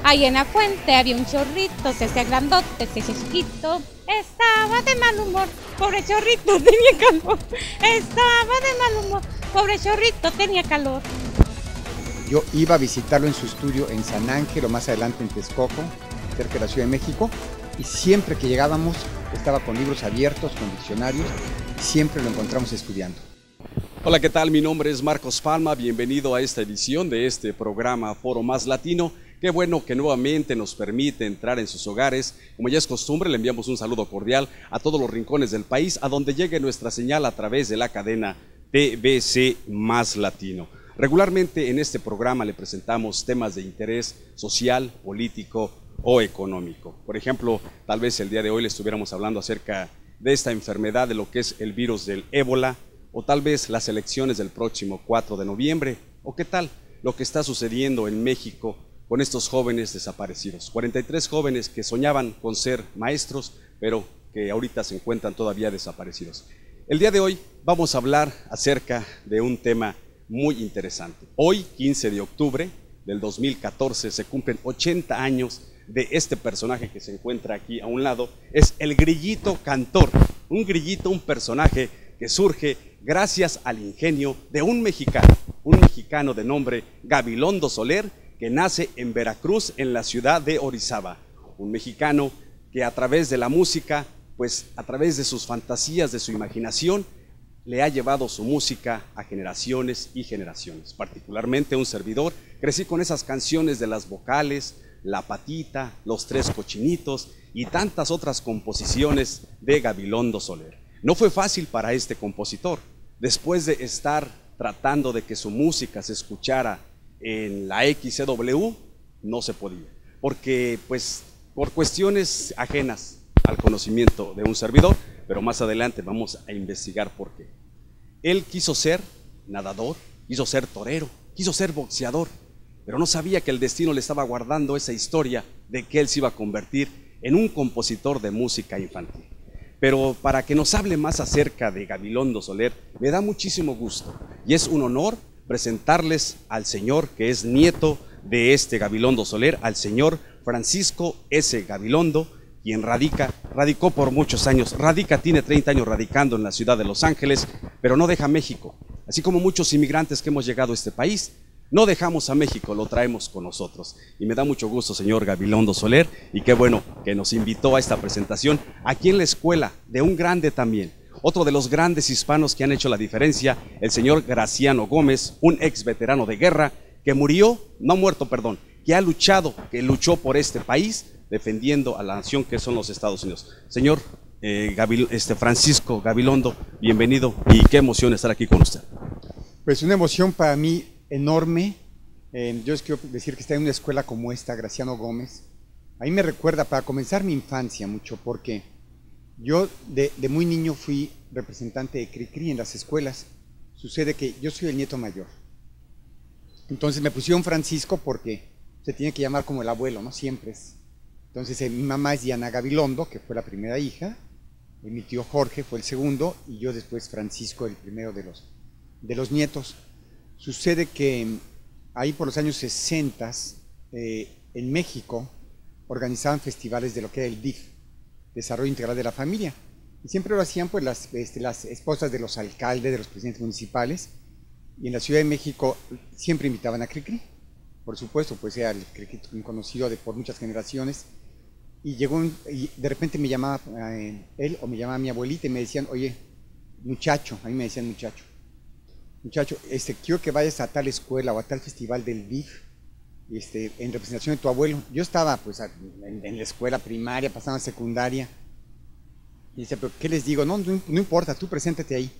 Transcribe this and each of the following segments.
Ahí en la fuente había un chorrito, se hacía grandote, se hacía chiquito, estaba de mal humor, pobre chorrito tenía calor, estaba de mal humor, pobre chorrito tenía calor. Yo iba a visitarlo en su estudio en San Ángel o más adelante en Texcoco, cerca de la Ciudad de México, y siempre que llegábamos estaba con libros abiertos, con diccionarios, y siempre lo encontramos estudiando. Hola, ¿qué tal? Mi nombre es Marcos Palma, bienvenido a esta edición de este programa Foro Más Latino. Qué bueno que nuevamente nos permite entrar en sus hogares. Como ya es costumbre, le enviamos un saludo cordial a todos los rincones del país, a donde llegue nuestra señal a través de la cadena TVC Más Latino. Regularmente en este programa le presentamos temas de interés social, político o económico. Por ejemplo, tal vez el día de hoy le estuviéramos hablando acerca de esta enfermedad, de lo que es el virus del ébola, o tal vez las elecciones del próximo 4 de noviembre, o qué tal lo que está sucediendo en México con estos jóvenes desaparecidos. 43 jóvenes que soñaban con ser maestros, pero que ahorita se encuentran todavía desaparecidos. El día de hoy vamos a hablar acerca de un tema muy interesante. Hoy, 15 de octubre del 2014, se cumplen 80 años de este personaje que se encuentra aquí a un lado. Es el Grillito Cantor, un grillito, un personaje que surge gracias al ingenio de un mexicano de nombre Gabilondo Soler, que nace en Veracruz, en la ciudad de Orizaba. Un mexicano que a través de la música, pues a través de sus fantasías, de su imaginación, le ha llevado su música a generaciones y generaciones. Particularmente un servidor, crecí con esas canciones de Las Vocales, La Patita, Los Tres Cochinitos y tantas otras composiciones de Gabilondo Soler. No fue fácil para este compositor. Después de estar tratando de que su música se escuchara en la XCW, no se podía, porque pues por cuestiones ajenas al conocimiento de un servidor, pero más adelante vamos a investigar por qué. Él quiso ser nadador, quiso ser torero, quiso ser boxeador, pero no sabía que el destino le estaba guardando esa historia de que él se iba a convertir en un compositor de música infantil. Pero para que nos hable más acerca de Gabilondo Soler, me da muchísimo gusto y es un honor presentarles al señor que es nieto de este Gabilondo Soler, al señor Francisco S. Gabilondo, quien radicó por muchos años, tiene 30 años radicando en la ciudad de Los Ángeles, pero no deja México. Así como muchos inmigrantes que hemos llegado a este país, no dejamos a México, lo traemos con nosotros. Y me da mucho gusto, señor Gabilondo Soler, y qué bueno que nos invitó a esta presentación aquí en la escuela de un grande también. Otro de los grandes hispanos que han hecho la diferencia, el señor Graciano Gómez, un ex veterano de guerra que que luchó por este país, defendiendo a la nación que son los Estados Unidos. Señor Francisco Gabilondo, bienvenido y qué emoción estar aquí con usted. Pues una emoción para mí enorme. Yo les quiero decir que estar en una escuela como esta, Graciano Gómez, a mí me recuerda, para comenzar, mi infancia mucho, porque yo de muy niño fui representante de Cricri en las escuelas. Sucede que yo soy el nieto mayor. Entonces me pusieron Francisco porque se tiene que llamar como el abuelo, ¿no? Siempre es. Entonces mi mamá es Diana Gabilondo, que fue la primera hija, y mi tío Jorge fue el segundo, y yo después Francisco, el primero de los nietos. Sucede que ahí por los años 60, en México, organizaban festivales de lo que era el DIF, Desarrollo Integral de la Familia, y siempre lo hacían pues las esposas de los alcaldes, de los presidentes municipales, y en la Ciudad de México siempre invitaban a Cricri, por supuesto, pues era el Cricri conocido por muchas generaciones, y y de repente me llamaba él o me llamaba mi abuelita y me decían, oye, muchacho, a mí me decían muchacho, quiero que vayas a tal escuela o a tal festival del DIF, en representación de tu abuelo. Yo estaba pues en la escuela primaria, pasando a secundaria, y decía, pero ¿qué les digo? No importa, tú preséntate ahí.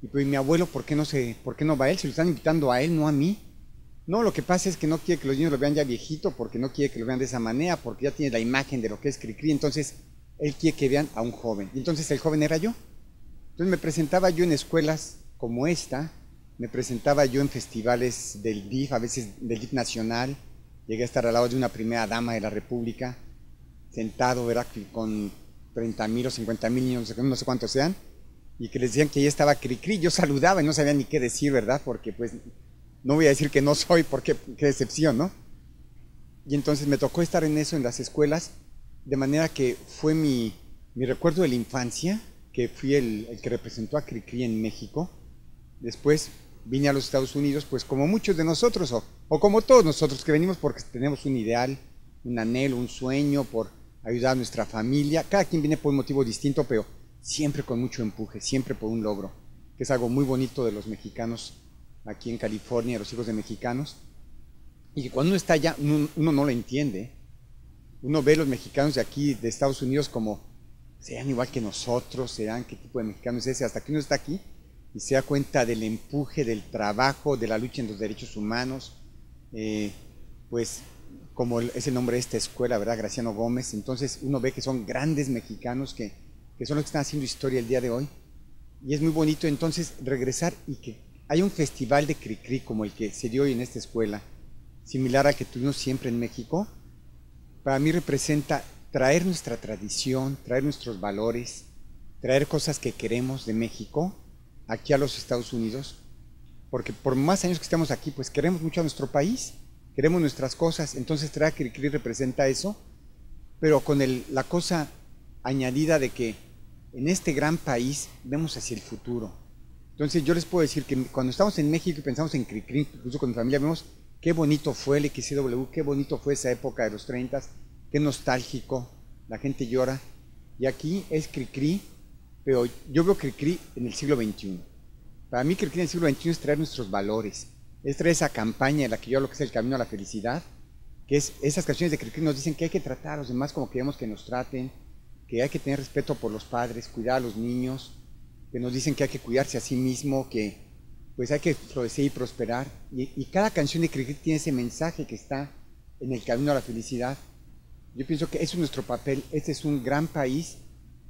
Y pues mi abuelo, ¿por qué no va él? Se lo están invitando a él, no a mí. No, lo que pasa es que no quiere que los niños lo vean ya viejito, porque no quiere que lo vean de esa manera, porque ya tiene la imagen de lo que es Cricri, entonces él quiere que vean a un joven. Y entonces el joven era yo. Entonces me presentaba yo en escuelas como esta, me presentaba yo en festivales del DIF, a veces del DIF nacional, llegué a estar al lado de una primera dama de la República, sentado, ¿verdad?, con 30,000 o 50,000 niños, no sé cuántos sean, y que les decían que ahí estaba Cricri. Yo saludaba y no sabía ni qué decir, ¿verdad?, porque pues no voy a decir que no soy, porque qué decepción, ¿no? Y entonces me tocó estar en eso en las escuelas, de manera que fue mi recuerdo de la infancia, que fui el que representó a Cricri en México. Después vine a los Estados Unidos, pues como muchos de nosotros, o como todos nosotros que venimos porque tenemos un ideal, un anhelo, un sueño por ayudar a nuestra familia. Cada quien viene por un motivo distinto, pero siempre con mucho empuje, siempre por un logro, que es algo muy bonito de los mexicanos aquí en California, los hijos de mexicanos, y que cuando uno está allá, uno no lo entiende. Uno ve a los mexicanos de aquí, de Estados Unidos, como serán igual que nosotros, serán qué tipo de mexicano es ese, hasta que uno está aquí y se da cuenta del empuje, del trabajo, de la lucha en los derechos humanos, pues como es el nombre de esta escuela, ¿verdad?, Graciano Gómez. Entonces uno ve que son grandes mexicanos que son los que están haciendo historia el día de hoy, y es muy bonito entonces regresar y que hay un festival de Cricri como el que se dio hoy en esta escuela, similar al que tuvimos siempre en México. Para mí representa traer nuestra tradición, traer nuestros valores, traer cosas que queremos de México aquí a los Estados Unidos, porque por más años que estemos aquí, pues queremos mucho a nuestro país, queremos nuestras cosas. Entonces traer a Cricri representa eso, pero con la cosa añadida de que en este gran país vemos hacia el futuro. Entonces yo les puedo decir que cuando estamos en México y pensamos en Cricri, incluso con mi familia, vemos qué bonito fue el XCW, qué bonito fue esa época de los 30, qué nostálgico, la gente llora. Y aquí es Cricri, pero yo veo Cricri en el siglo XXI. Para mí Cricri en el siglo XXI es traer nuestros valores, es traer esa campaña de la que yo hablo, que es el camino a la felicidad, que es esas canciones de Cricri nos dicen que hay que tratar a los demás como queremos que nos traten, que hay que tener respeto por los padres, cuidar a los niños, que nos dicen que hay que cuidarse a sí mismo, que pues hay que florecer y prosperar. Y cada canción de Cricri tiene ese mensaje que está en el camino a la felicidad. Yo pienso que eso es nuestro papel. Este es un gran país,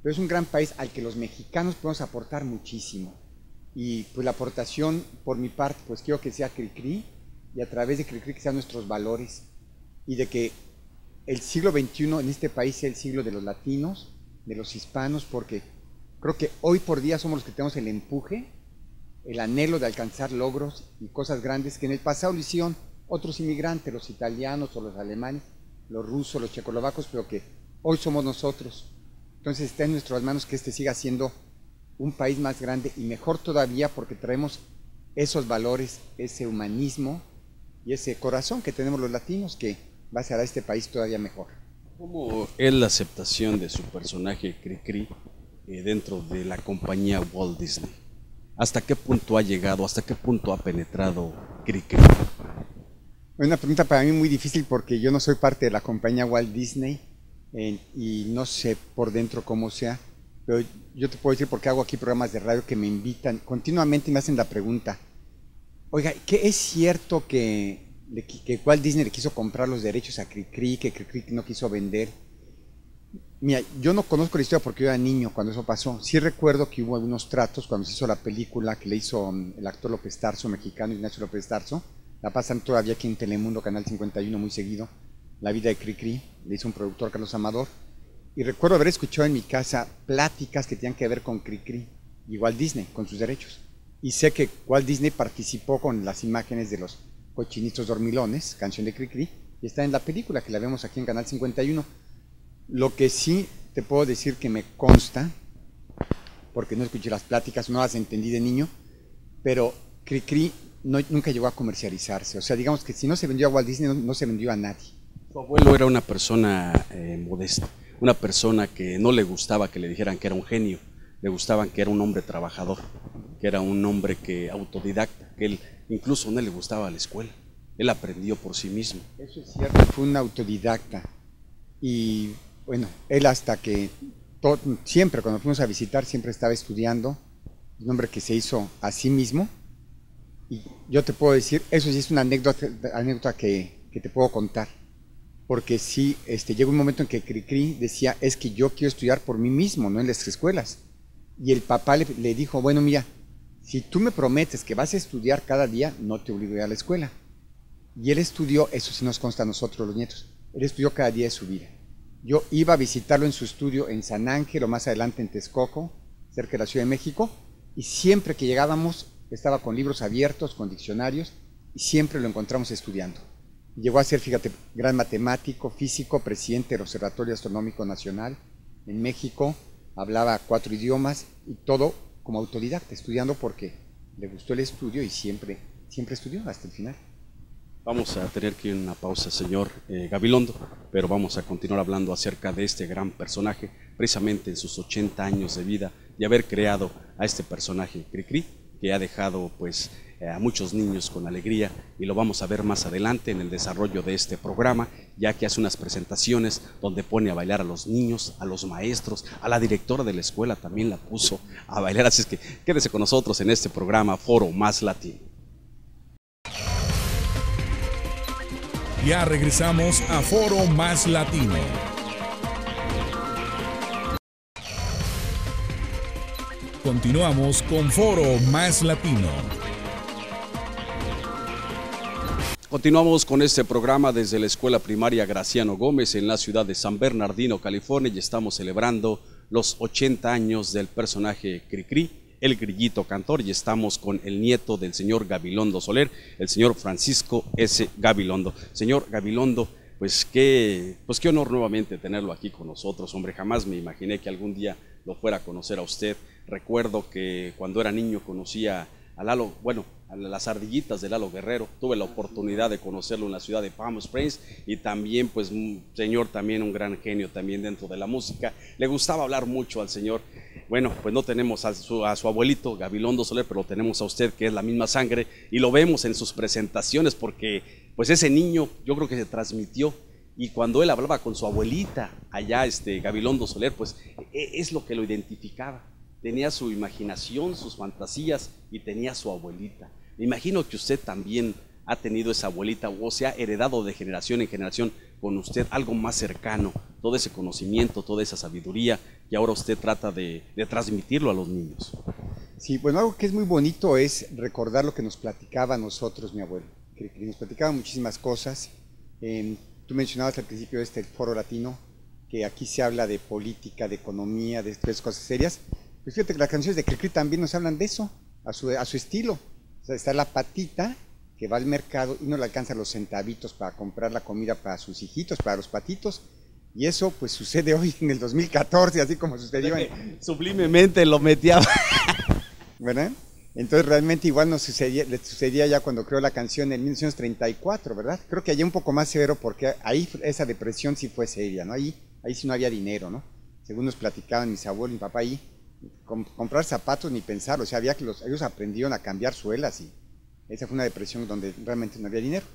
pero es un gran país al que los mexicanos podemos aportar muchísimo. Y pues la aportación por mi parte, pues quiero que sea Cricri, y a través de Cricri que sean nuestros valores, y de que el siglo XXI en este país sea el siglo de los latinos, de los hispanos, porque creo que hoy por día somos los que tenemos el empuje, el anhelo de alcanzar logros y cosas grandes que en el pasado lo hicieron otros inmigrantes, los italianos o los alemanes, los rusos, los checoslovacos, pero que hoy somos nosotros. Entonces está en nuestras manos que este siga siendo un país más grande y mejor todavía, porque traemos esos valores, ese humanismo y ese corazón que tenemos los latinos, que va a hacer a este país todavía mejor. ¿Cómo es la aceptación de su personaje Cricri dentro de la compañía Walt Disney? ¿Hasta qué punto ha llegado, hasta qué punto ha penetrado Cricri? Es una pregunta para mí muy difícil porque yo no soy parte de la compañía Walt Disney y no sé por dentro cómo sea, pero yo te puedo decir porque hago aquí programas de radio que me invitan continuamente y me hacen la pregunta: oiga, ¿qué es cierto que Walt Disney le quiso comprar los derechos a Cricri, que Cricri no quiso vender? Mira, yo no conozco la historia porque yo era niño cuando eso pasó. Sí recuerdo que hubo algunos tratos cuando se hizo la película que le hizo el actor López Tarso, mexicano, Ignacio López Tarso. La pasan todavía aquí en Telemundo, Canal 51, muy seguido. La vida de Cricri, le hizo un productor, Carlos Amador. Y recuerdo haber escuchado en mi casa pláticas que tenían que ver con Cricri y Walt Disney, con sus derechos. Y sé que Walt Disney participó con las imágenes de los cochinitos dormilones, canción de Cricri, y está en la película que la vemos aquí en Canal 51. Lo que sí te puedo decir que me consta, porque no escuché las pláticas, no las entendí de niño, pero Cricri nunca llegó a comercializarse. O sea, digamos que si no se vendió a Walt Disney, no se vendió a nadie. Su abuelo era una persona modesta, una persona que no le gustaba que le dijeran que era un genio, le gustaban que era un hombre trabajador, que era un hombre autodidacta, que él incluso no le gustaba la escuela, él aprendió por sí mismo. Eso es cierto, fue un autodidacta. Y bueno, él hasta que siempre cuando fuimos a visitar siempre estaba estudiando, un hombre que se hizo a sí mismo, Y yo te puedo decir, eso sí es una anécdota que te puedo contar. Porque sí, llegó un momento en que Cricri decía, es que yo quiero estudiar por mí mismo, no en las escuelas. Y el papá le dijo, bueno, mira, si tú me prometes que vas a estudiar cada día, no te obligo a ir a la escuela. Y él estudió, eso sí nos consta a nosotros los nietos, él estudió cada día de su vida. Yo iba a visitarlo en su estudio en San Ángel o más adelante en Texcoco, cerca de la Ciudad de México, y siempre que llegábamos estaba con libros abiertos, con diccionarios, y siempre lo encontramos estudiando. Llegó a ser, fíjate, gran matemático, físico, presidente del Observatorio Astronómico Nacional en México, hablaba 4 idiomas y todo como autodidacta, estudiando porque le gustó el estudio y siempre estudió hasta el final. Vamos a tener que ir a una pausa, señor Gabilondo, pero vamos a continuar hablando acerca de este gran personaje, precisamente en sus 80 años de vida, y haber creado a este personaje Cricri, que ha dejado pues a muchos niños con alegría, y lo vamos a ver más adelante en el desarrollo de este programa, ya que hace unas presentaciones donde pone a bailar a los niños, a los maestros, a la directora de la escuela también la puso a bailar, así es que quédese con nosotros en este programa Foro Más Latino. Ya regresamos a Foro Más Latino. Continuamos con Foro Más Latino. Continuamos con este programa desde la Escuela Primaria Graciano Gómez en la ciudad de San Bernardino, California, y estamos celebrando los 80 años del personaje Cricri, el grillito cantor, y estamos con el nieto del señor Gabilondo Soler, el señor Francisco S. Gabilondo. Señor Gabilondo, pues qué honor nuevamente tenerlo aquí con nosotros, hombre, jamás me imaginé que algún día lo fuera a conocer a usted. Recuerdo que cuando era niño conocía a Lalo, bueno, a las ardillitas de Lalo Guerrero, tuve la oportunidad de conocerlo en la ciudad de Palm Springs, y también pues un señor también un gran genio también dentro de la música, le gustaba hablar mucho al señor. Bueno, pues no tenemos a su abuelito Gabilondo Soler, pero lo tenemos a usted, que es la misma sangre, y lo vemos en sus presentaciones porque pues ese niño yo creo que se transmitió, y cuando él hablaba con su abuelita allá, Gabilondo Soler, pues es lo que lo identificaba. Tenía su imaginación, sus fantasías, y tenía su abuelita. Me imagino que usted también ha tenido esa abuelita, o se ha heredado de generación en generación con usted algo más cercano, todo ese conocimiento, toda esa sabiduría, y ahora usted trata de transmitirlo a los niños. Sí, bueno, algo que es muy bonito es recordar lo que nos platicaba a nosotros mi abuelo, que nos platicaba muchísimas cosas. Tú mencionabas al principio de este foro latino, que aquí se habla de política, de economía, de tres cosas serias. Pues fíjate que las canciones de Cricri también nos hablan de eso, a su estilo. O sea, está la patita que va al mercado y no le alcanza los centavitos para comprar la comida para sus hijitos, para los patitos. Y eso pues sucede hoy en el 2014, así como sucedió sublimemente lo metía. ¿Verdad? Entonces realmente igual le sucedía ya cuando creó la canción en 1934, ¿verdad? Creo que allá un poco más severo porque ahí esa depresión sí fue seria, ¿no? Ahí sí no había dinero, ¿no? Según nos platicaban mis abuelos, mi papá ahí, comprar zapatos ni pensarlo, o sea, había que ellos aprendieron a cambiar suelas y esa fue una depresión donde realmente no había dinero.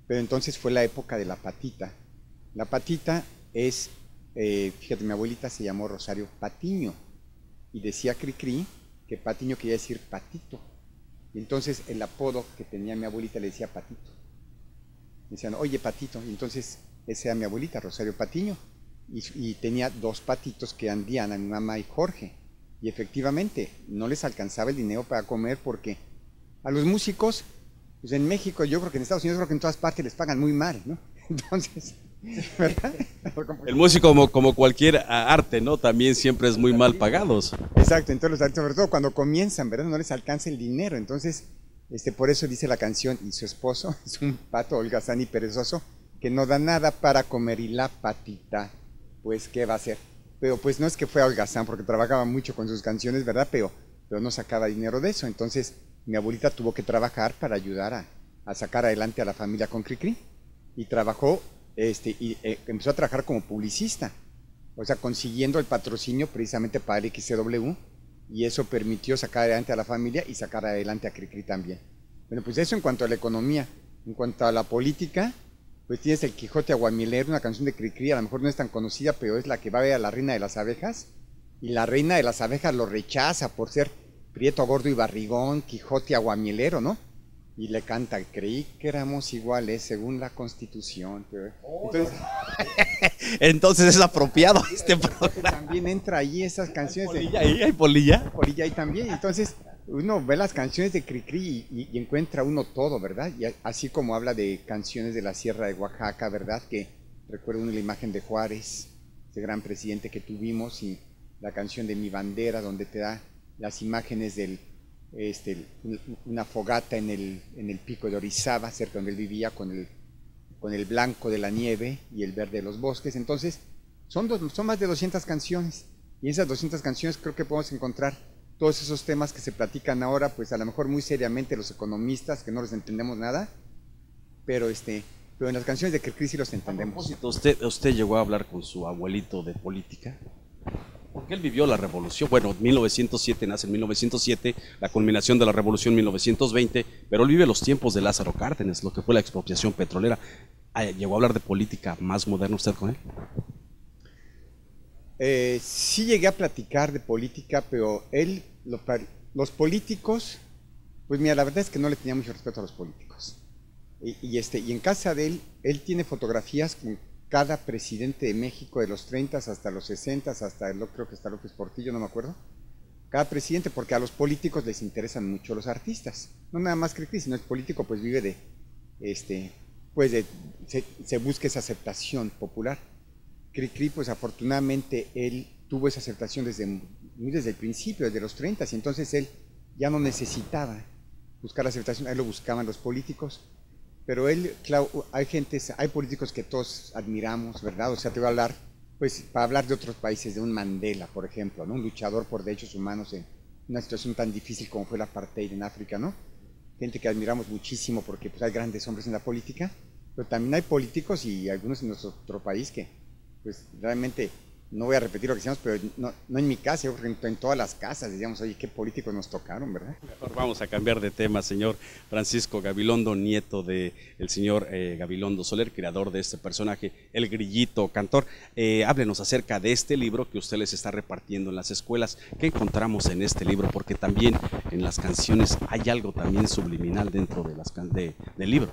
Pero entonces fue la época de la patita. La patita es, fíjate, mi abuelita se llamó Rosario Patiño y decía Cricri que Patiño quería decir patito. Y entonces el apodo que tenía mi abuelita le decía Patito. Decían, oye Patito, y entonces esa era mi abuelita, Rosario Patiño, y tenía 2 patitos que eran Diana, mi mamá, y Jorge. Y efectivamente no les alcanzaba el dinero para comer porque a los músicos, pues en México, yo creo que en Estados Unidos, creo que en todas partes les pagan muy mal, ¿no? Entonces, ¿verdad? El músico como cualquier arte, ¿no? También siempre es muy mal pagados. Exacto, entonces los artistas, sobre todo cuando comienzan, ¿verdad? No les alcanza el dinero, entonces, por eso dice la canción, y su esposo es un pato holgazán y perezoso, que no da nada para comer, y la patita, pues, ¿qué va a hacer? Pero pues no es que fue holgazán, porque trabajaba mucho con sus canciones, ¿verdad? Pero no sacaba dinero de eso, entonces mi abuelita tuvo que trabajar para ayudar a sacar adelante a la familia con Cricri, y trabajó, empezó a trabajar como publicista, o sea, consiguiendo el patrocinio precisamente para el XCW, y eso permitió sacar adelante a la familia y sacar adelante a Cricri también. Bueno, pues eso en cuanto a la economía. En cuanto a la política, pues tienes el Quijote Aguamilero, una canción de Cricri, a lo mejor no es tan conocida, pero es la que va a ver a la reina de las abejas, y la reina de las abejas lo rechaza por ser prieto, gordo y barrigón, Quijote Aguamilero, ¿no? y le canta, creí que éramos iguales según la Constitución. Entonces, Entonces es apropiado este programa. también entra ahí esas canciones. ¿Polilla ahí? ¿Hay polilla? Polilla ahí también. Entonces uno ve las canciones de Cricri y encuentra uno todo, ¿verdad? Y así como habla de canciones de la Sierra de Oaxaca, ¿verdad? Que recuerdo una la imagen de Juárez, ese gran presidente que tuvimos, y la canción de Mi Bandera, donde te da las imágenes del una fogata en el pico de Orizaba, cerca donde él vivía, con el blanco de la nieve y el verde de los bosques. Entonces son más de 200 canciones, y en esas 200 canciones creo que podemos encontrar todos esos temas que se platican ahora, pues a lo mejor muy seriamente los economistas, que no les entendemos nada, pero en las canciones de Cricri sí los entendemos. ¿Usted llegó a hablar con su abuelito de política? Porque él vivió la revolución. Bueno, 1907, nace en 1907, la culminación de la revolución 1920, pero él vive los tiempos de Lázaro Cárdenas, lo que fue la expropiación petrolera. ¿Llegó a hablar de política más moderna usted con él? Sí llegué a platicar de política, pero los políticos, pues mira, la verdad es que no le tenía mucho respeto a los políticos. Y en casa de él tiene fotografías con cada presidente de México de los 30 hasta los 60, creo que hasta López Portillo, no me acuerdo. Cada presidente, porque a los políticos les interesan mucho los artistas. No nada más Cricri, sino el político pues vive se busca esa aceptación popular. Cricri, pues afortunadamente él tuvo esa aceptación desde el principio, desde los 30, y entonces él ya no necesitaba buscar la aceptación, él lo buscaban los políticos. Pero él, claro, hay políticos que todos admiramos, ¿verdad? O sea, te voy a hablar, pues, para hablar de otros países, de un Mandela, por ejemplo, ¿no? Un luchador por derechos humanos en una situación tan difícil como fue el apartheid en África, ¿no? Gente que admiramos muchísimo porque pues, hay grandes hombres en la política, pero también hay políticos y algunos en nuestro país que, pues, realmente, no voy a repetir lo que decíamos, pero no en mi casa, yo en todas las casas decíamos, oye, qué políticos nos tocaron, ¿verdad? Mejor vamos a cambiar de tema, señor Francisco Gabilondo, nieto del señor Gabilondo Soler, creador de este personaje, el Grillito Cantor. Háblenos acerca de este libro que usted les está repartiendo en las escuelas. ¿Qué encontramos en este libro? Porque también en las canciones hay algo también subliminal dentro de del libro.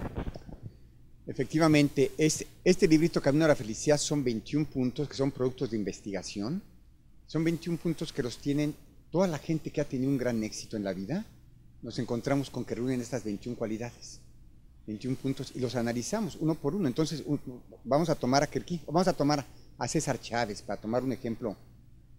Efectivamente, este librito Camino a la Felicidad son 21 puntos que son productos de investigación. Son 21 puntos que los tienen toda la gente que ha tenido un gran éxito en la vida. Nos encontramos con que reúnen estas 21 cualidades, 21 puntos, y los analizamos uno por uno. Entonces, vamos a tomar a César Chávez, para tomar un ejemplo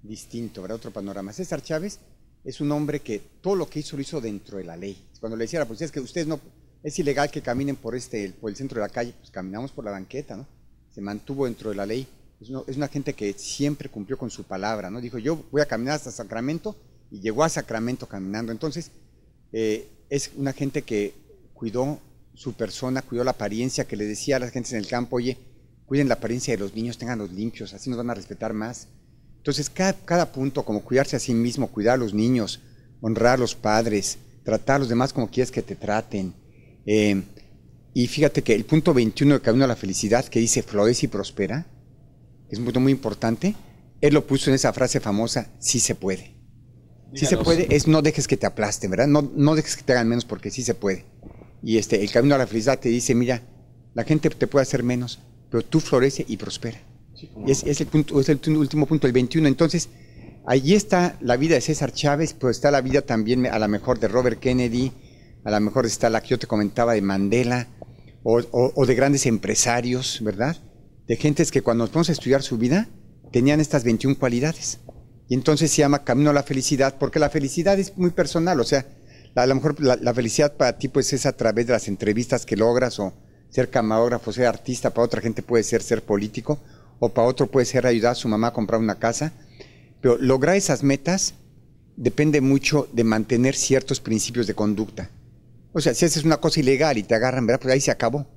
distinto, ¿verdad? Otro panorama. César Chávez es un hombre que todo lo que hizo lo hizo dentro de la ley. Cuando le decía a la policía, es que ustedes no... Es ilegal que caminen por el centro de la calle, pues caminamos por la banqueta, ¿no? Se mantuvo dentro de la ley. Es una gente que siempre cumplió con su palabra, ¿no? Dijo, yo voy a caminar hasta Sacramento, y llegó a Sacramento caminando. Entonces, es una gente que cuidó su persona, cuidó la apariencia, que le decía a las gentes en el campo, oye, cuiden la apariencia de los niños, ténganlos limpios, así nos van a respetar más. Entonces, cada punto, como cuidarse a sí mismo, cuidar a los niños, honrar a los padres, tratar a los demás como quieres que te traten. Y fíjate que el punto 21 de Camino a la Felicidad, que dice florece y prospera, es un punto muy importante. Él lo puso en esa frase famosa, sí se puede. Sí se puede, es no dejes que te aplasten, ¿verdad? No dejes que te hagan menos, porque sí se puede. Y el Camino a la Felicidad te dice, mira, la gente te puede hacer menos, pero tú florece y prospera. Sí, y es el último punto, el 21. Entonces, allí está la vida de César Chávez, pero está la vida también a lo mejor de Robert Kennedy, a lo mejor está la que yo te comentaba de Mandela, o de grandes empresarios, ¿verdad? De gentes que cuando nos ponemos a estudiar su vida, tenían estas 21 cualidades. Y entonces se llama Camino a la Felicidad, porque la felicidad es muy personal, o sea, a lo mejor la felicidad para ti pues es a través de las entrevistas que logras, o ser camarógrafo, ser artista. Para otra gente puede ser político, o para otro puede ser ayudar a su mamá a comprar una casa. Pero lograr esas metas depende mucho de mantener ciertos principios de conducta. O sea, si haces una cosa ilegal y te agarran, ¿verdad? Pues ahí se acabó.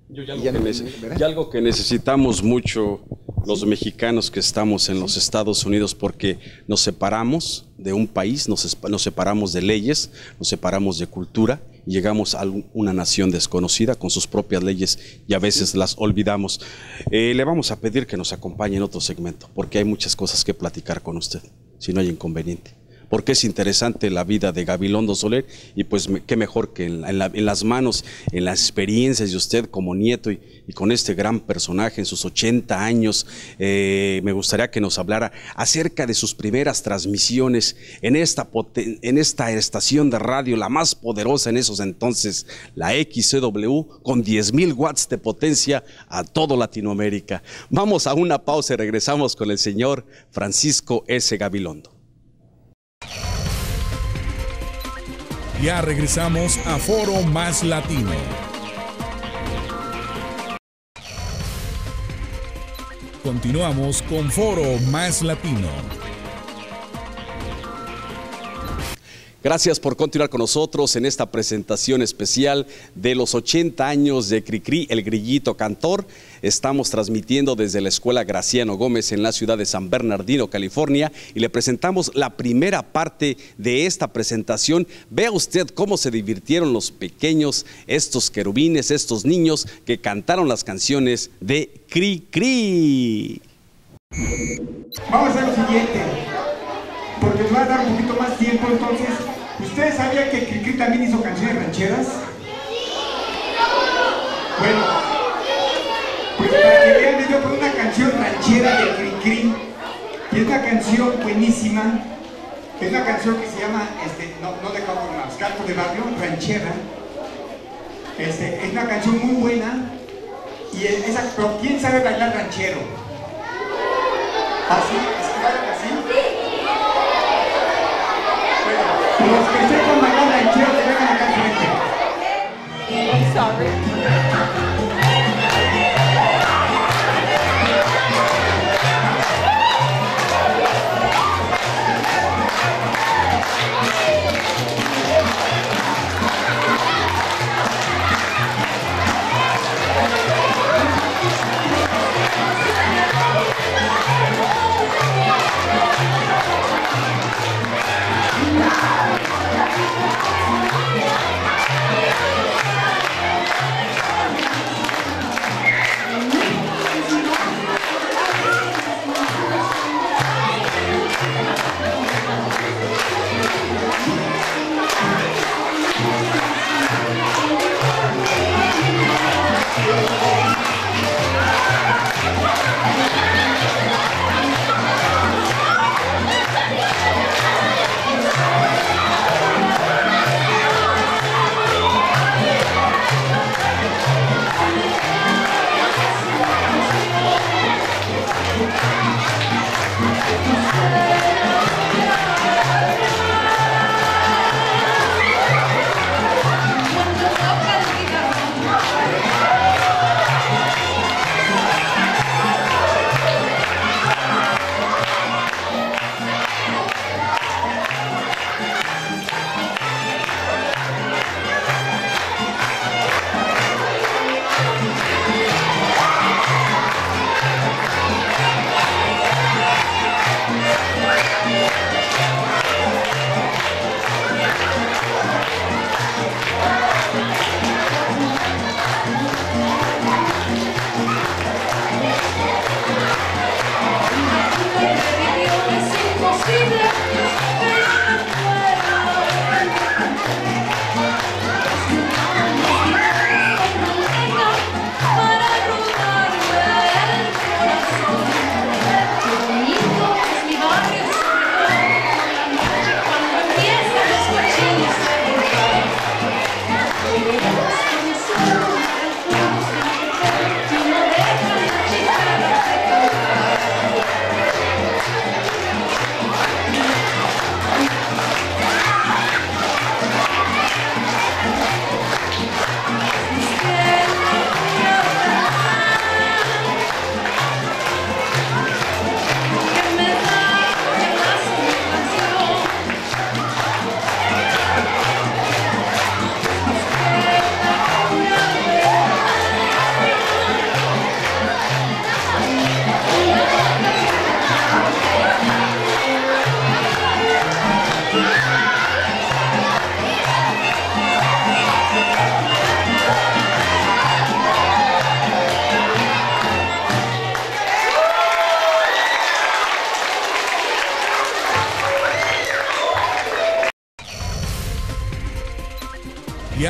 Y algo que necesitamos mucho los mexicanos que estamos en los Estados Unidos, porque nos separamos de un país, nos separamos de leyes, nos separamos de cultura, y llegamos a una nación desconocida con sus propias leyes y a veces las olvidamos. Le vamos a pedir que nos acompañe en otro segmento, porque hay muchas cosas que platicar con usted, si no hay inconveniente. porque es interesante la vida de Gabilondo Soler y pues qué mejor que en las manos, en las experiencias de usted como nieto y con este gran personaje en sus 80 años. Me gustaría que nos hablara acerca de sus primeras transmisiones en esta estación de radio, la más poderosa en esos entonces, la XCW, con 10,000 watts de potencia a todo Latinoamérica. Vamos a una pausa y regresamos con el señor Francisco S. Gabilondo. Ya regresamos a Foro Más Latino. Continuamos con Foro Más Latino. Gracias por continuar con nosotros en esta presentación especial de los 80 años de Cricri, el Grillito Cantor. Estamos transmitiendo desde la Escuela Graciano Gómez en la ciudad de San Bernardino, California, y le presentamos la primera parte de esta presentación. Vea usted cómo se divirtieron los pequeños, estos querubines, estos niños que cantaron las canciones de Cricri. Vamos a hacer lo siguiente, porque nos va a dar un poquito más tiempo. Entonces, ¿ustedes sabían que Cricri también hizo canciones rancheras? Bueno, pues para que vean, les voy a poner una canción ranchera de Cricri, que es una canción buenísima. Es una canción que se llama, no de cabo, los cantos de barrio, ranchera. Es una canción muy buena, pero ¿quién sabe bailar ranchero? ¿Así? ¿Es que bailan así? Bueno, los que sepan bailar ranchero, que vengan acá al frente. I'm sorry.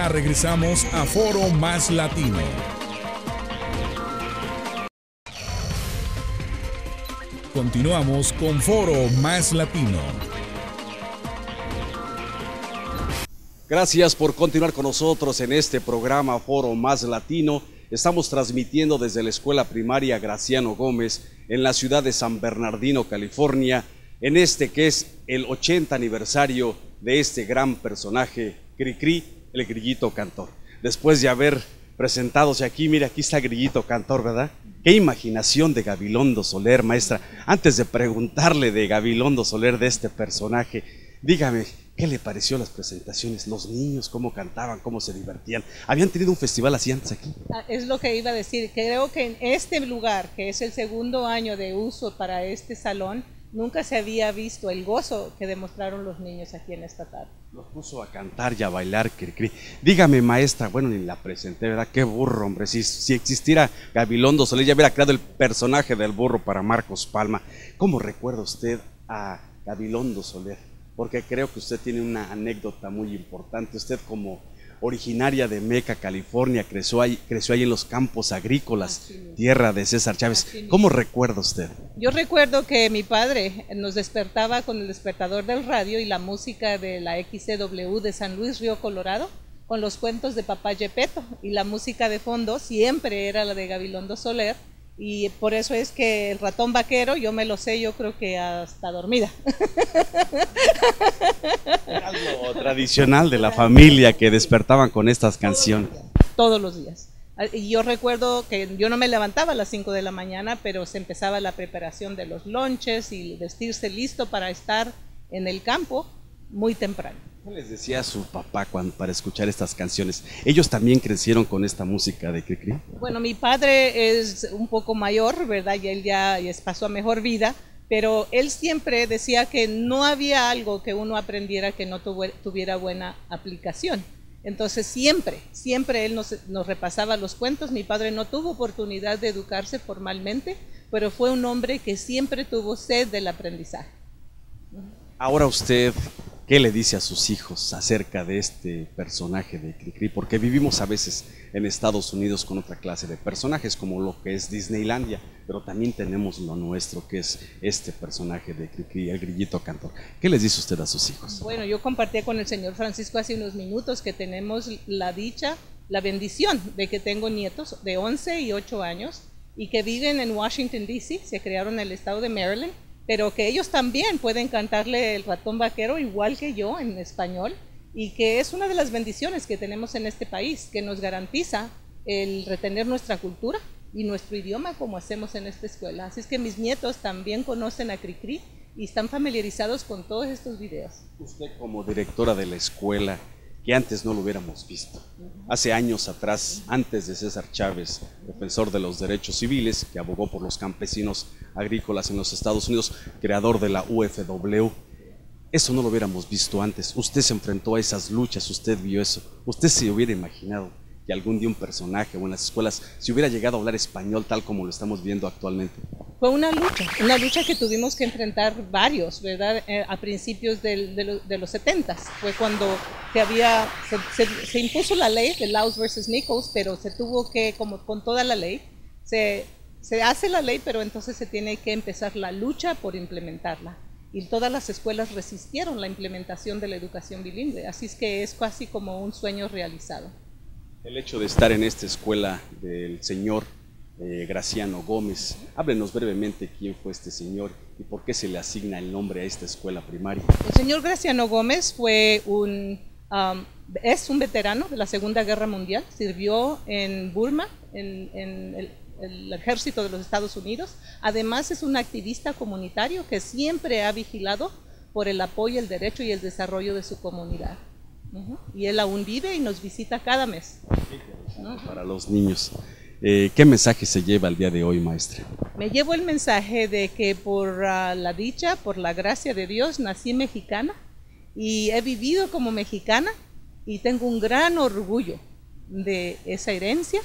Ya regresamos a Foro Más Latino. Continuamos con Foro Más Latino. Gracias por continuar con nosotros en este programa Foro Más Latino. Estamos transmitiendo desde la Escuela Primaria Graciano Gómez en la ciudad de San Bernardino, California, en este que es el 80 aniversario de este gran personaje, Cricri, el Grillito Cantor. Después de haber presentados aquí, mira, aquí está Grillito Cantor, ¿verdad? Qué imaginación de Gabilondo Soler, maestra. Antes de preguntarle de Gabilondo Soler, de este personaje, dígame, ¿qué le pareció las presentaciones? Los niños, cómo cantaban, cómo se divertían. ¿Habían tenido un festival así antes aquí? Es lo que iba a decir. Creo que en este lugar, que es el segundo año de uso para este salón, nunca se había visto el gozo que demostraron los niños aquí en esta tarde. Los puso a cantar y a bailar, Cricri. Dígame, maestra, bueno, ni la presenté, ¿verdad? Qué burro, hombre. Si existiera Gabilondo Soler, ya hubiera creado el personaje del burro para Marcos Palma. ¿Cómo recuerda usted a Gabilondo Soler? Porque creo que usted tiene una anécdota muy importante. Usted, como originaria de Meca, California, creció ahí en los campos agrícolas, tierra de César Chávez. ¿Cómo recuerda usted? Yo recuerdo que mi padre nos despertaba con el despertador del radio y la música de la XCW de San Luis Río Colorado, con los cuentos de Papá Gepetto, y la música de fondo siempre era la de Gabilondo Soler, y por eso es que el ratón vaquero yo me lo sé, yo creo que hasta dormida. Era algo tradicional de la familia que despertaban con estas canciones. Todos los días. Y yo recuerdo que yo no me levantaba a las 5 de la mañana, pero se empezaba la preparación de los lonches y vestirse listo para estar en el campo muy temprano. ¿Qué les decía a su papá para escuchar estas canciones? ¿Ellos también crecieron con esta música de Cricri? Bueno, mi padre es un poco mayor, ¿verdad? Y él ya pasó a mejor vida, pero él siempre decía que no había algo que uno aprendiera que no tuviera buena aplicación. Entonces siempre él nos repasaba los cuentos. Mi padre no tuvo oportunidad de educarse formalmente, pero fue un hombre que siempre tuvo sed del aprendizaje. Ahora usted, ¿qué le dice a sus hijos acerca de este personaje de Cricri? Porque vivimos a veces en Estados Unidos con otra clase de personajes, como lo que es Disneylandia, pero también tenemos lo nuestro, que es este personaje de Cricri, el Grillito Cantor. ¿Qué les dice usted a sus hijos? Bueno, yo compartí con el señor Francisco hace unos minutos que tenemos la dicha, la bendición de que tengo nietos de 11 y 8 años y que viven en Washington, D.C., se crearon en el estado de Maryland, pero que ellos también pueden cantarle el ratón vaquero igual que yo en español, y que es una de las bendiciones que tenemos en este país, que nos garantiza el retener nuestra cultura y nuestro idioma como hacemos en esta escuela. Así es que mis nietos también conocen a Cricri y están familiarizados con todos estos videos. Usted, como directora de la escuela, que antes no lo hubiéramos visto. Hace años atrás, antes de César Chávez, defensor de los derechos civiles, que abogó por los campesinos agrícolas en los Estados Unidos, creador de la UFW, eso no lo hubiéramos visto antes. Usted se enfrentó a esas luchas, usted vio eso. Usted se hubiera imaginado que algún día un personaje o en las escuelas se hubiera llegado a hablar español tal como lo estamos viendo actualmente. Fue una lucha que tuvimos que enfrentar varios, ¿verdad? A principios de los 70s. Fue cuando se impuso la ley de Laws versus Nichols, pero se tuvo que, como con toda la ley, se hace la ley, pero entonces se tiene que empezar la lucha por implementarla. Y todas las escuelas resistieron la implementación de la educación bilingüe, así es que es casi como un sueño realizado. El hecho de estar en esta escuela del señor Graciano Gómez, háblenos brevemente quién fue este señor y por qué se le asigna el nombre a esta escuela primaria. El señor Graciano Gómez fue es un veterano de la Segunda Guerra Mundial, sirvió en Burma, en el ejército de los Estados Unidos. Además es un activista comunitario que siempre ha vigilado por el apoyo, el derecho y el desarrollo de su comunidad. Y él aún vive y nos visita cada mes. Para los niños. ¿Qué mensaje se lleva el día de hoy, maestra? Me llevo el mensaje de que por la dicha, por la gracia de Dios, nací mexicana y he vivido como mexicana y tengo un gran orgullo de esa herencia,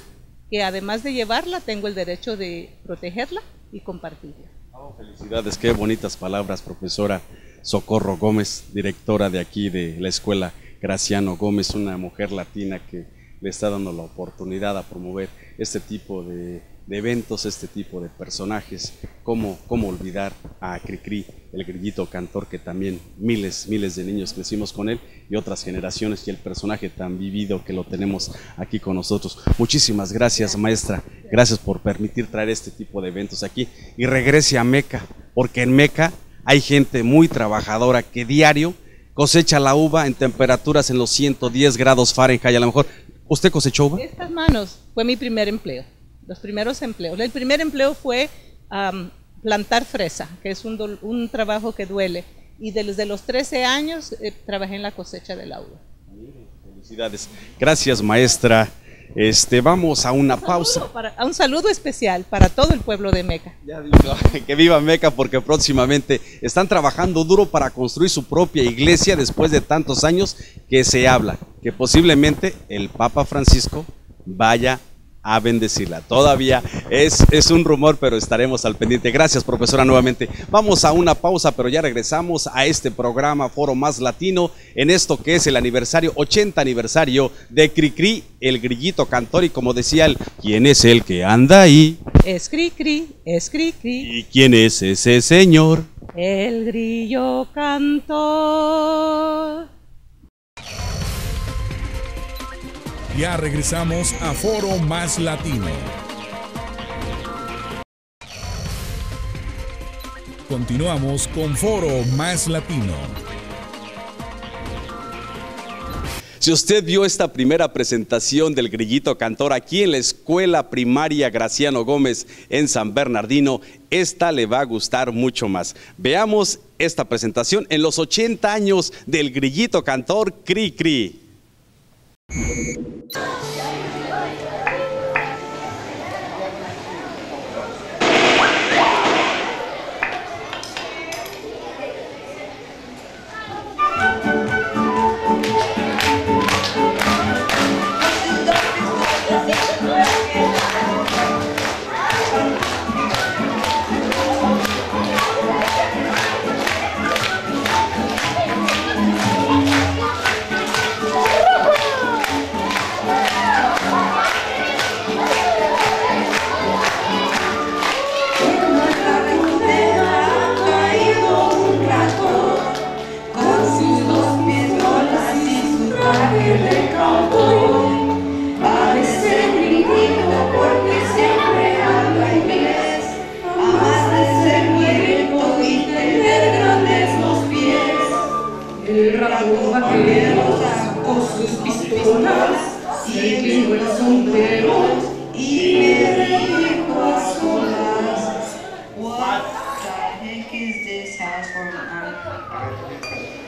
que además de llevarla, tengo el derecho de protegerla y compartirla. Oh, felicidades, qué bonitas palabras, profesora Socorro Gómez, directora de aquí de la escuela Graciano Gómez, una mujer latina que le está dando la oportunidad a promover este tipo de eventos, este tipo de personajes. ¿Cómo olvidar a Cricri, el grillito cantor, que también miles de niños crecimos con él y otras generaciones, y el personaje tan vivido que lo tenemos aquí con nosotros? Muchísimas gracias, maestra, gracias por permitir traer este tipo de eventos aquí, y regrese a Meca, porque en Meca hay gente muy trabajadora que diario cosecha la uva en temperaturas en los 110 grados Fahrenheit. A lo mejor, ¿usted cosechó uva? Estas manos fue mi primer empleo, los primeros empleos. El primer empleo fue plantar fresa, que es un trabajo que duele. Y desde los 13 años trabajé en la cosecha de la uva. Felicidades. Gracias, maestra. Vamos a una pausa. Un saludo especial para todo el pueblo de Meca. Ya digo, que viva Meca, porque próximamente están trabajando duro para construir su propia iglesia después de tantos años que se habla que posiblemente el Papa Francisco vaya a bendecirla. Todavía es un rumor, pero estaremos al pendiente. Gracias, profesora, nuevamente. Vamos a una pausa, pero ya regresamos a este programa Foro Más Latino, en esto que es el 80 aniversario de Cricri, el grillito cantor. Y como decía él, ¿quién es el que anda ahí? Es Cricri, es Cricri. ¿Y quién es ese señor? El grillo cantor. Ya regresamos a Foro Más Latino. Continuamos con Foro Más Latino. Si usted vio esta primera presentación del grillito cantor aquí en la Escuela Primaria Graciano Gómez en San Bernardino, esta le va a gustar mucho más. Veamos esta presentación en los 80 años del grillito cantor Cricri.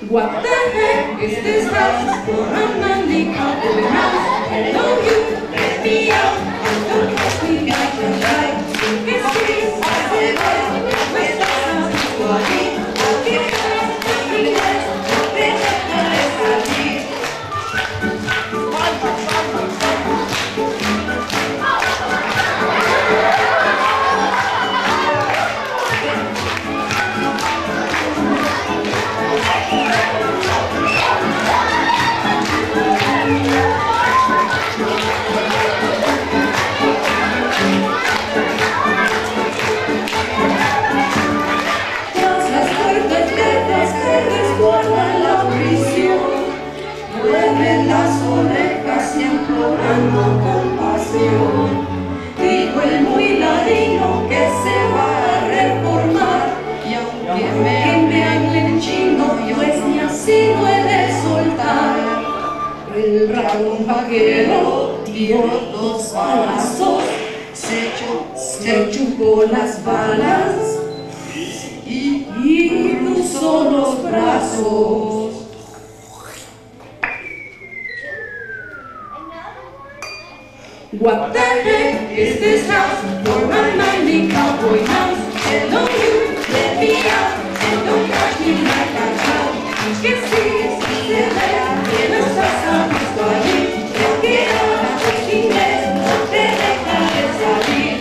What the heck is this house for a Monday cowboy house? Hello you, let me out, don't catch me like a light. It's this, I said, where's the sound for me? I'll get back, let's dijo el muy ladino que se va a reformar, y aunque me hablen chino, yo es ni así no he de soltar. El dragón vaquero dio 2 balazos, se chupó las balas y cruzó los brazos. What the heck is this house for a Monday cowboy house? Hello you, let me out, and don't catch me like a cow. Que si se vea que no estás a gusto allí, el que habla inglés no te deja de salir.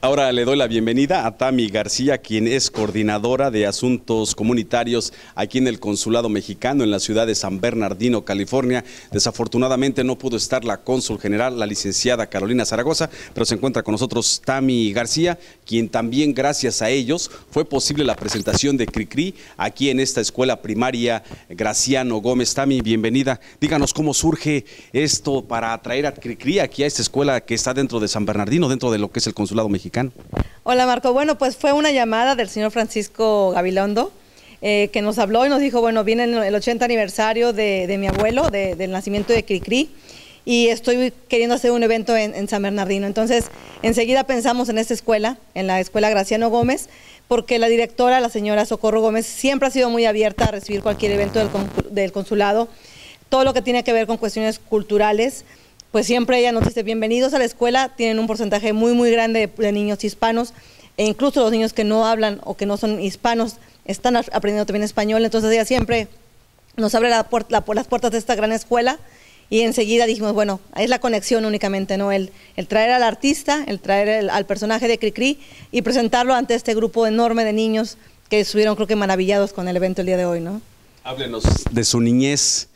Ahora le doy la bienvenida a Tami García, quien es coordinadora de asuntos comunitarios aquí en el Consulado Mexicano en la ciudad de San Bernardino, California. Desafortunadamente no pudo estar la cónsul general, la licenciada Carolina Zaragoza, pero se encuentra con nosotros Tami García, quien también gracias a ellos fue posible la presentación de Cricri aquí en esta escuela primaria Graciano Gómez. Tami, bienvenida. Díganos cómo surge esto para traer a Cricri aquí a esta escuela que está dentro de San Bernardino, dentro de lo que es el Consulado Mexicano. Hola Marco, bueno pues fue una llamada del señor Francisco Gabilondo que nos habló y nos dijo, bueno, viene el 80 aniversario de mi abuelo, del nacimiento de Cricri, y estoy queriendo hacer un evento en San Bernardino. Entonces enseguida pensamos en esta escuela, en la escuela Graciano Gómez, porque la directora, la señora Socorro Gómez, siempre ha sido muy abierta a recibir cualquier evento del consulado, todo lo que tiene que ver con cuestiones culturales. Pues siempre ella nos dice, bienvenidos a la escuela, tienen un porcentaje muy grande de niños hispanos, e incluso los niños que no hablan o que no son hispanos están aprendiendo también español. Entonces ella siempre nos abre las puertas de esta gran escuela, y enseguida dijimos, bueno, es la conexión únicamente, ¿no? El traer al artista, el traer al personaje de Cricri y presentarlo ante este grupo enorme de niños que estuvieron, creo que maravillados con el evento el día de hoy, ¿no? Háblenos de su niñez,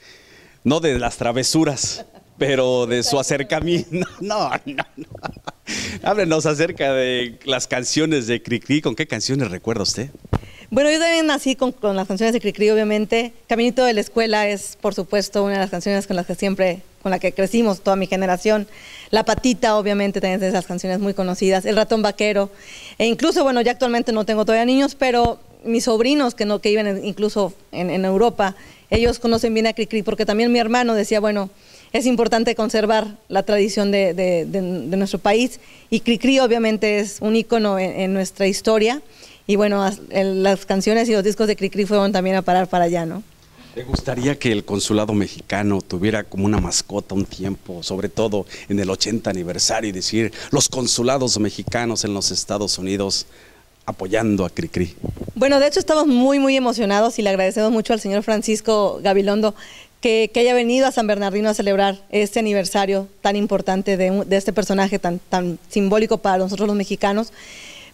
no de las travesuras, pero de su acercamiento. No. Háblenos acerca de las canciones de Cricri. ¿Con qué canciones recuerda usted? Bueno, yo también nací con las canciones de Cricri, obviamente. Caminito de la Escuela es, por supuesto, una de las canciones con la que crecimos toda mi generación. La Patita, obviamente, también es de esas canciones muy conocidas. El Ratón Vaquero. E incluso, bueno, ya actualmente no tengo todavía niños, pero mis sobrinos que viven incluso en Europa, ellos conocen bien a Cricri, porque también mi hermano decía, bueno, es importante conservar la tradición de nuestro país, y Cricri obviamente es un ícono en nuestra historia, y bueno, las canciones y los discos de Cricri fueron también a parar para allá, ¿no? ¿Le gustaría que el Consulado Mexicano tuviera como una mascota un tiempo, sobre todo en el 80 aniversario, y decir, los consulados mexicanos en los Estados Unidos apoyando a Cricri? Bueno, de hecho estamos muy emocionados y le agradecemos mucho al señor Francisco Gabilondo que haya venido a San Bernardino a celebrar este aniversario tan importante de este personaje tan simbólico para nosotros los mexicanos,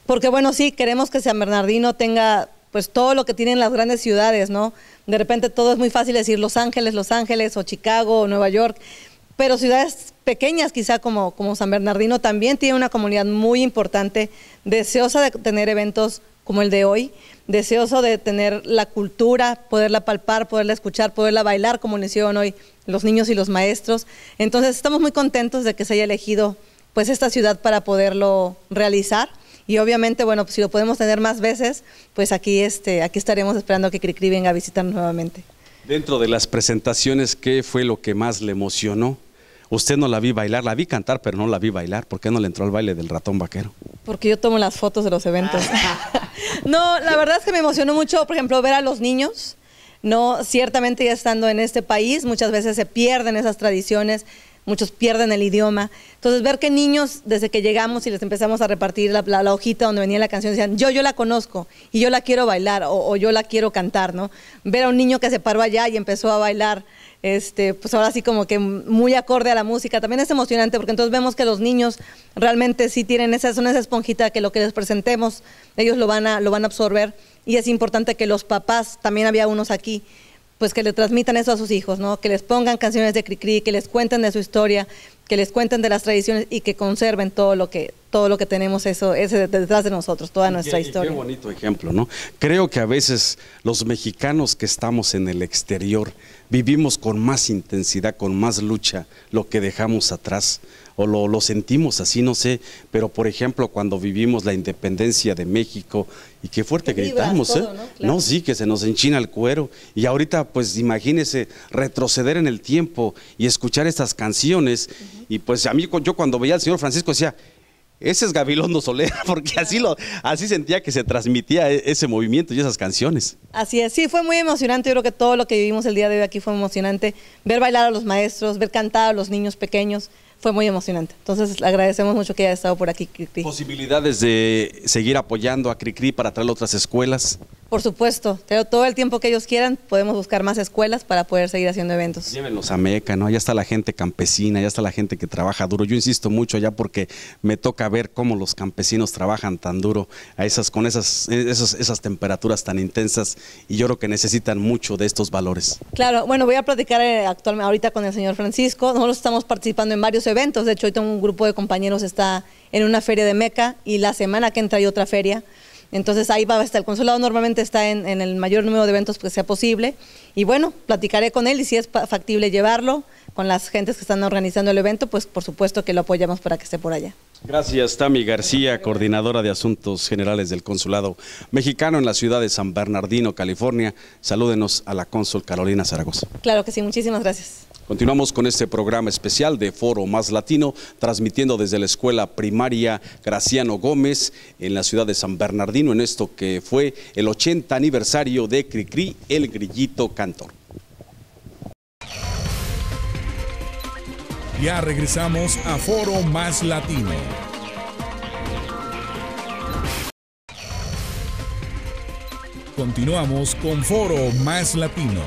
porque bueno, sí, queremos que San Bernardino tenga pues todo lo que tienen las grandes ciudades, ¿no? De repente todo es muy fácil decir Los Ángeles, o Chicago, o Nueva York, pero ciudades pequeñas quizá como San Bernardino también tiene una comunidad muy importante, deseosa de tener eventos como el de hoy, deseoso de tener la cultura, poderla palpar, poderla escuchar, poderla bailar como lo hicieron hoy los niños y los maestros. Entonces estamos muy contentos de que se haya elegido pues esta ciudad para poderlo realizar, y obviamente, bueno, pues si lo podemos tener más veces, pues aquí estaremos esperando que Cricri venga a visitarnos nuevamente. Dentro de las presentaciones, ¿qué fue lo que más le emocionó? Usted no la vi bailar, la vi cantar, pero no la vi bailar. ¿Por qué no le entró al baile del Ratón Vaquero? Porque yo tomo las fotos de los eventos. No, la verdad es que me emocionó mucho, por ejemplo, ver a los niños, ¿no? Ciertamente ya estando en este país, muchas veces se pierden esas tradiciones, muchos pierden el idioma. Entonces, ver que niños, desde que llegamos y les empezamos a repartir la hojita donde venía la canción, decían, yo la conozco y yo la quiero bailar o yo la quiero cantar, ¿no? Ver a un niño que se paró allá y empezó a bailar, pues ahora sí como que muy acorde a la música, también es emocionante, porque entonces vemos que los niños realmente sí tienen son esa esponjita que lo que les presentemos, ellos lo van a absorber, y es importante que los papás, también había unos aquí, pues que le transmitan eso a sus hijos, ¿no? Que les pongan canciones de Cricri, que les cuenten de su historia, que les cuenten de las tradiciones y que conserven todo lo que tenemos ese detrás de nosotros, toda nuestra historia. Qué bonito ejemplo, ¿no? Creo que a veces los mexicanos que estamos en el exterior vivimos con más intensidad, con más lucha lo que dejamos atrás, o lo sentimos así, no sé, pero por ejemplo cuando vivimos la independencia de México, y qué fuerte gritamos, todo, ¿no? Claro. No, sí, que se nos enchina el cuero, y ahorita pues imagínese retroceder en el tiempo y escuchar estas canciones, y pues a mí, yo cuando veía al señor Francisco decía, ese es Gabilondo Soler, porque así sentía que se transmitía ese movimiento y esas canciones. Así es, sí, fue muy emocionante. Yo creo que todo lo que vivimos el día de hoy aquí fue emocionante. Ver bailar a los maestros, ver cantar a los niños pequeños, fue muy emocionante. Entonces, le agradecemos mucho que haya estado por aquí, Cricri. ¿Posibilidades de seguir apoyando a Cricri para traer a otras escuelas? Por supuesto, todo el tiempo que ellos quieran podemos buscar más escuelas para poder seguir haciendo eventos. Llévenlos a Meca, ¿no? Ya está la gente campesina, ya está la gente que trabaja duro. Yo insisto mucho ya porque me toca ver cómo los campesinos trabajan tan duro con esas temperaturas tan intensas, y yo creo que necesitan mucho de estos valores. Claro, bueno, voy a platicar actualmente ahorita con el señor Francisco. Nosotros estamos participando en varios eventos. De hecho, ahorita un grupo de compañeros está en una feria de Meca y la semana que entra hay otra feria. Entonces ahí va a estar, el consulado normalmente está en el mayor número de eventos que sea posible, y bueno, platicaré con él, y si es factible llevarlo con las gentes que están organizando el evento, pues por supuesto que lo apoyamos para que esté por allá. Gracias, Tami García, coordinadora de Asuntos Generales del Consulado Mexicano en la ciudad de San Bernardino, California. Salúdenos a la cónsul Carolina Zaragoza. Claro que sí, muchísimas gracias. Continuamos con este programa especial de Foro Más Latino, transmitiendo desde la Escuela Primaria Graciano Gómez en la ciudad de San Bernardino, en esto que fue el 80 aniversario de Cricri, el Grillito Cantor. Ya regresamos a Foro Más Latino. Continuamos con Foro Más Latino.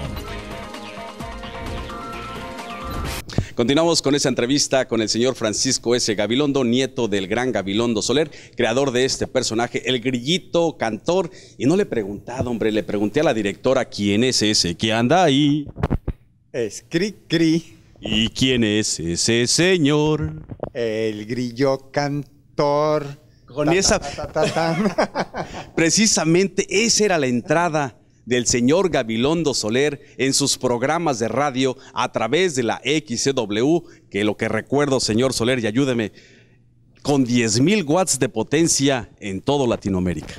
Continuamos con esa entrevista con el señor Francisco S. Gabilondo, nieto del gran Gabilondo Soler, creador de este personaje, el Grillito Cantor. Y no le he preguntado, hombre, le pregunté a la directora quién es ese que anda ahí. Es Cricri. ¿Y quién es ese señor? El Grillo Cantor. Con esa... Precisamente esa era la entrada del señor Gabilondo Soler en sus programas de radio a través de la XCW, que lo que recuerdo, señor Soler, y ayúdeme, con 10,000 watts de potencia en todo Latinoamérica.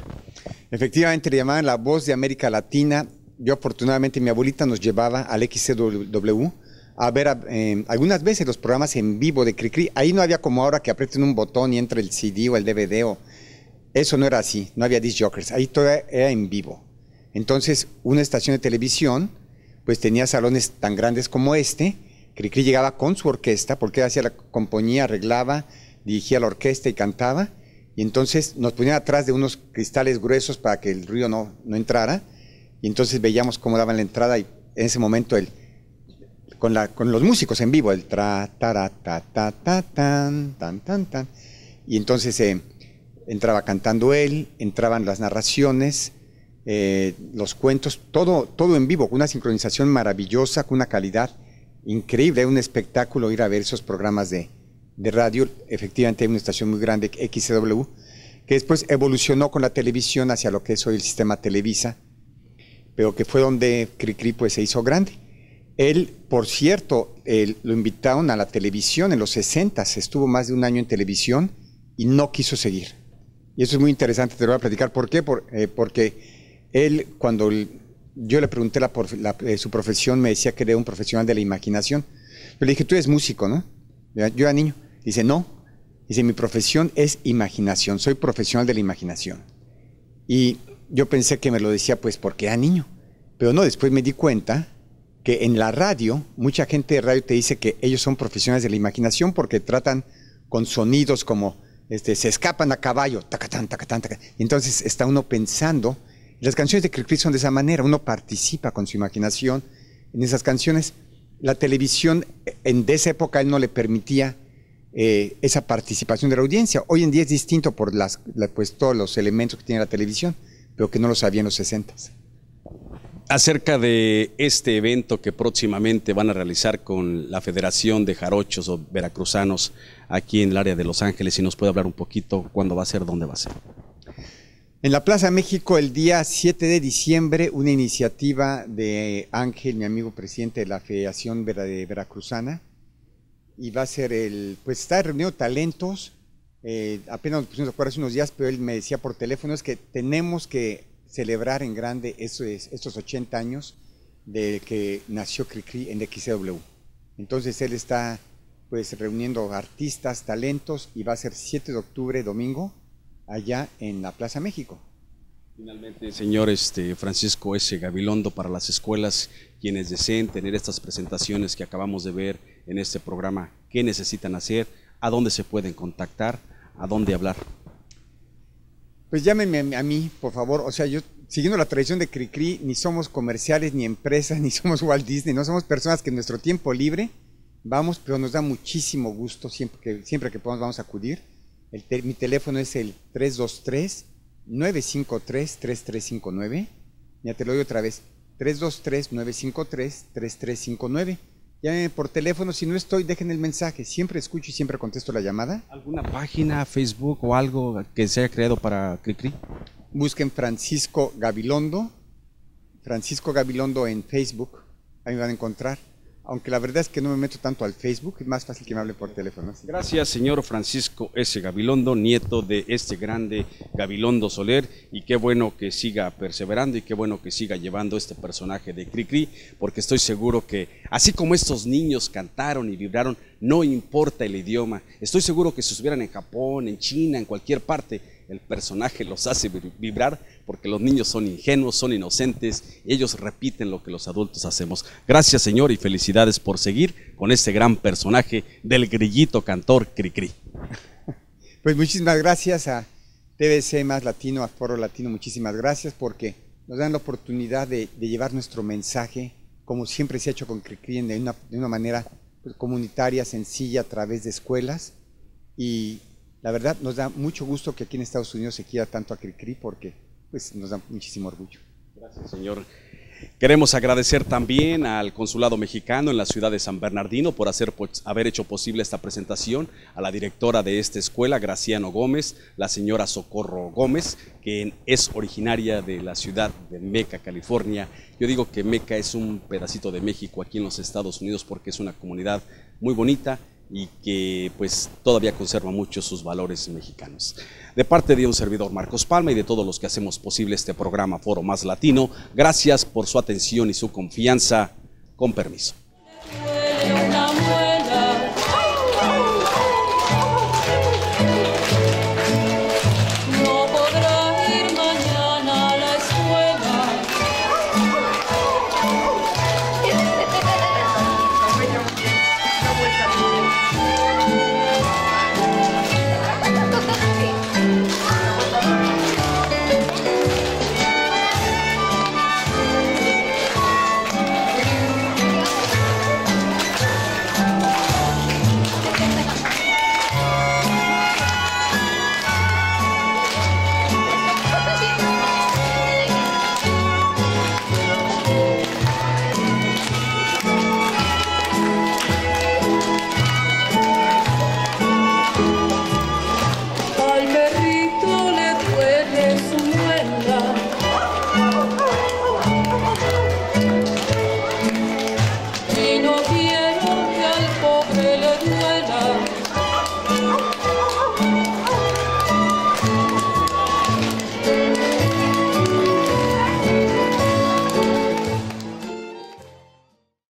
Efectivamente, le llamaban la voz de América Latina. Yo afortunadamente, mi abuelita nos llevaba al XCW a ver algunas veces los programas en vivo de Cricri. Ahí no había como ahora que aprieten un botón y entra el CD o el DVD. Eso no era así, no había disc jockeys, ahí todo era en vivo. Entonces, una estación de televisión, pues tenía salones tan grandes como este. Cricri llegaba con su orquesta, porque hacía la compañía, arreglaba, dirigía la orquesta y cantaba. Y entonces nos ponían atrás de unos cristales gruesos para que el ruido no entrara. Y entonces veíamos cómo daban la entrada, y en ese momento con los músicos en vivo, el tra, tara, ta, ta, ta, tan, tan, tan, tan. Y entonces entraba cantando él, entraban las narraciones, los cuentos, todo en vivo, con una sincronización maravillosa, con una calidad increíble, un espectáculo ir a ver esos programas de radio. Efectivamente hay una estación muy grande, XCW, que después evolucionó con la televisión hacia lo que es hoy el sistema Televisa, pero que fue donde Cricri pues se hizo grande. Él, por cierto, lo invitaron a la televisión en los 60s, estuvo más de un año en televisión y no quiso seguir. Y eso es muy interesante, te lo voy a platicar. ¿Por qué? Porque él, cuando yo le pregunté su profesión, me decía que era un profesional de la imaginación. Yo le dije, tú eres músico, ¿no? Yo era niño. Dice, no. Dice, mi profesión es imaginación, soy profesional de la imaginación. Y yo pensé que me lo decía pues porque era niño. Pero no, después me di cuenta que en la radio, mucha gente de radio te dice que ellos son profesionales de la imaginación porque tratan con sonidos como, se escapan a caballo, tacatán, tacatán, tacatán. Y entonces está uno pensando. Las canciones de Cricri son de esa manera, uno participa con su imaginación en esas canciones. La televisión de esa época él no le permitía esa participación de la audiencia. Hoy en día es distinto por pues, todos los elementos que tiene la televisión, pero que no lo sabía en los 60s. Acerca de este evento que próximamente van a realizar con la Federación de Jarochos o Veracruzanos aquí en el área de Los Ángeles, si nos puede hablar un poquito cuándo va a ser, dónde va a ser. En la Plaza México, el día 7 de diciembre, una iniciativa de Ángel, mi amigo presidente de la Federación Veracruzana, y va a ser pues está reuniendo talentos. Apenas nos pusimos de acuerdo hace unos días, pero él me decía por teléfono, es que tenemos que celebrar en grande estos 80 años de que nació Cricri en XCW. Entonces él está pues reuniendo artistas, talentos, y va a ser 7 de octubre, domingo, allá en la Plaza México. Finalmente, señor Francisco S. Gabilondo, para las escuelas, quienes deseen tener estas presentaciones que acabamos de ver en este programa, ¿qué necesitan hacer? ¿A dónde se pueden contactar? ¿A dónde hablar? Pues llámenme a mí, por favor. O sea, yo siguiendo la tradición de Cricri, ni somos comerciales, ni empresas, ni somos Walt Disney, no somos personas que en nuestro tiempo libre vamos, pero nos da muchísimo gusto, siempre que podamos vamos a acudir. Mi teléfono es el 323-953-3359. Ya te lo doy otra vez, 323-953-3359. Llámenme por teléfono, si no estoy, dejen el mensaje, siempre escucho y siempre contesto la llamada. ¿Alguna página, Facebook o algo que se haya creado para Cricri? Busquen Francisco Gabilondo en Facebook, ahí me van a encontrar. Aunque la verdad es que no me meto tanto al Facebook, es más fácil que me hable por teléfono. ¿Sí? Gracias, señor Francisco S. Gabilondo, nieto de este grande Gabilondo Soler, y qué bueno que siga perseverando y qué bueno que siga llevando este personaje de Cricri, porque estoy seguro que, así como estos niños cantaron y vibraron, no importa el idioma, estoy seguro que si estuvieran en Japón, en China, en cualquier parte, el personaje los hace vibrar, porque los niños son ingenuos, son inocentes, y ellos repiten lo que los adultos hacemos. Gracias, señor, y felicidades por seguir con este gran personaje del grillito cantor Cricri. Pues muchísimas gracias a TVC Más Latino, a Foro Latino, muchísimas gracias porque nos dan la oportunidad de llevar nuestro mensaje, como siempre se ha hecho con Cricri, de una manera pues, comunitaria, sencilla, a través de escuelas, y la verdad nos da mucho gusto que aquí en Estados Unidos se quiera tanto a Cricri porque pues, nos da muchísimo orgullo. Gracias, señor. Queremos agradecer también al Consulado Mexicano en la ciudad de San Bernardino por haber hecho posible esta presentación, a la directora de esta escuela, Graciano Gómez, la señora Socorro Gómez, que es originaria de la ciudad de Meca, California. Yo digo que Meca es un pedacito de México aquí en los Estados Unidos porque es una comunidad muy bonita y que pues todavía conserva mucho sus valores mexicanos. De parte de un servidor, Marcos Palma, y de todos los que hacemos posible este programa Foro Más Latino, gracias por su atención y su confianza. Con permiso.